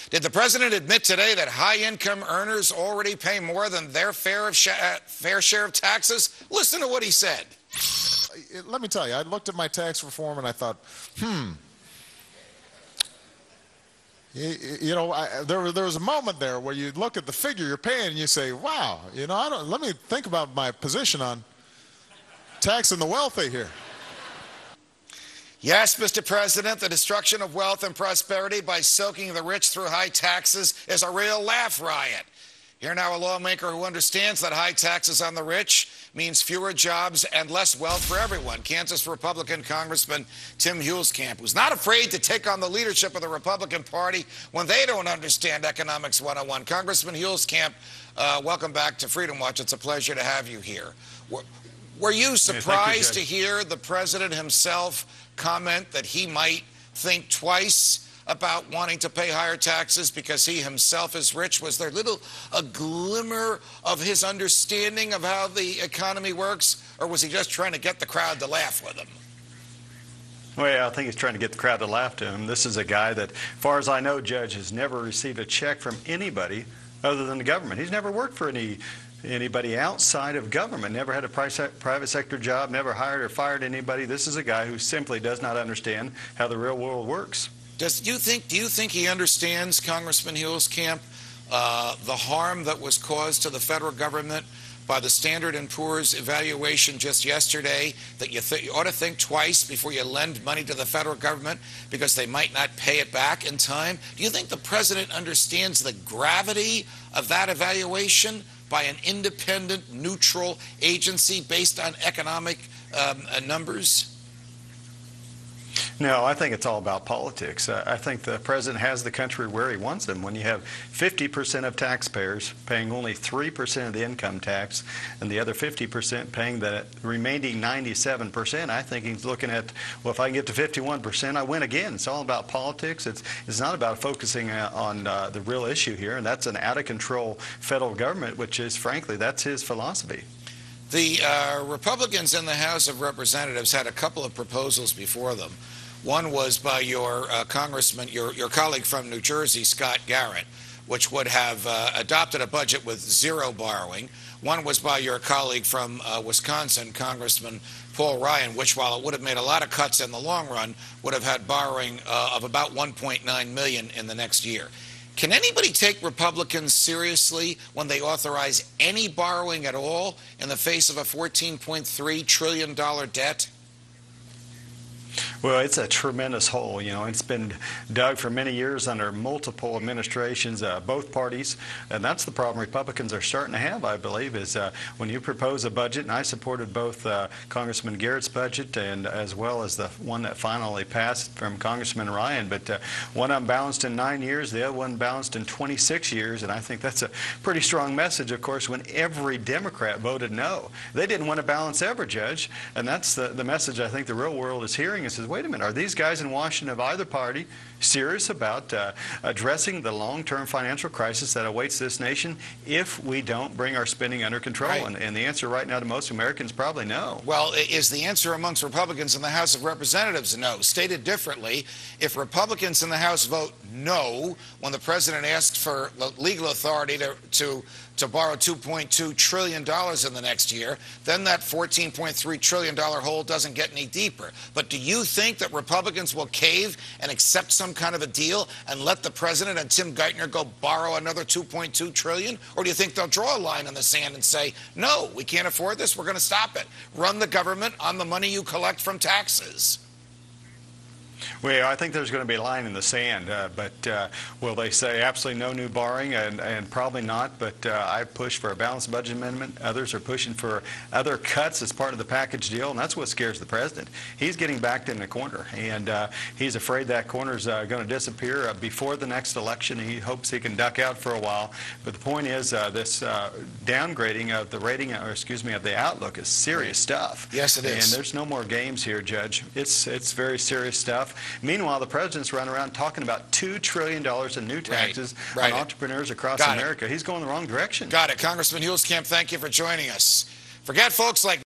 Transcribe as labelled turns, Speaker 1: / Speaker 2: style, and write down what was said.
Speaker 1: Did the president admit today that high-income earners already pay more than their fair share of taxes? Listen to what he said.
Speaker 2: Let me tell you, I looked at my tax reform and I thought, there was a moment there where you look at the figure you're paying and you say, wow, let me think about my position on taxing the wealthy here.
Speaker 1: Yes, Mr. President, the destruction of wealth and prosperity by soaking the rich through high taxes is a real laugh riot. Here now a lawmaker who understands that high taxes on the rich means fewer jobs and less wealth for everyone. Kansas Republican Congressman Tim Huelskamp, who's not afraid to take on the leadership of the Republican Party when they don't understand Economics 101. Congressman Huelskamp, welcome back to Freedom Watch. It's a pleasure to have you here. Were you surprised to hear the president himself comment that he might think twice about wanting to pay higher taxes because he himself is rich? Was there a glimmer of his understanding of how the economy works, or was he just trying to get the crowd to laugh with him?
Speaker 3: Well, I think he's trying to get the crowd to laugh to him. This is a guy that, as far as I know, Judge, has never received a check from anybody other than the government. He's never worked for anybody outside of government, never had a private sector job, never hired or fired anybody. This is a guy who simply does not understand how the real world works.
Speaker 1: Do you think he understands, Congressman Huelskamp, the harm that was caused to the federal government by the Standard & Poor's evaluation just yesterday, that you ought to think twice before you lend money to the federal government because they might not pay it back in time? Do you think the president understands the gravity of that evaluation by an independent, neutral agency based on economic numbers?
Speaker 3: No, I think it's all about politics. I think the president has the country where he wants them. When you have 50% of taxpayers paying only 3% of the income tax and the other 50% paying the remaining 97%, I think he's looking at, well, if I can get to 51%, I win again. It's all about politics. It's not about focusing on the real issue here, and that's an out-of-control federal government, which is, frankly, that's his philosophy.
Speaker 1: The Republicans in the House of Representatives had a couple of proposals before them. One was by your congressman, your colleague from New Jersey, Scott Garrett, which would have adopted a budget with zero borrowing. One was by your colleague from Wisconsin, Congressman Paul Ryan, which, while it would have made a lot of cuts in the long run, would have had borrowing of about $1.9 million in the next year. Can anybody take Republicans seriously when they authorize any borrowing at all in the face of a $14.3 trillion debt?
Speaker 3: Well, it's a tremendous hole. It's been dug for many years under multiple administrations, both parties, and that's the problem Republicans are starting to have, I believe, is when you propose a budget, and I supported both Congressman Garrett's budget and as well as the one that finally passed from Congressman Ryan, but one unbalanced in 9 years, the other one balanced in 26 years, and I think that's a pretty strong message, of course, when every Democrat voted no. They didn't want to balance ever, Judge, and that's the message I think the real world is hearing. It says, wait a minute, are these guys in Washington of either party serious about addressing the long-term financial crisis that awaits this nation if we don't bring our spending under control? Right. And the answer right now to most Americans, probably no.
Speaker 1: Well, is the answer amongst Republicans in the House of Representatives no? Stated differently, if Republicans in the House vote no when the president asks for legal authority to borrow $2.2 trillion in the next year, then that $14.3 trillion hole doesn't get any deeper. But do you think that Republicans will cave and accept some kind of a deal and let the president and Tim Geithner go borrow another $2.2 trillion? Or do you think they'll draw a line in the sand and say, no, we can't afford this, we're going to stop it? Run the government on the money you collect from taxes.
Speaker 3: Well, I think there's going to be a line in the sand, but will they say absolutely no new borrowing? And probably not, but I push for a balanced budget amendment. Others are pushing for other cuts as part of the package deal, and that's what scares the president. He's getting backed in the corner, and he's afraid that corner is going to disappear before the next election. He hopes he can duck out for a while. But the point is this downgrading of the rating, or excuse me, of the outlook is serious stuff.
Speaker 1: Yes, it is.
Speaker 3: And there's no more games here, Judge. It's very serious stuff. Meanwhile, the president's running around talking about $2 trillion in new taxes on entrepreneurs across America. He's going the wrong direction.
Speaker 1: Got it. Congressman Huelskamp, thank you for joining us. Forget folks like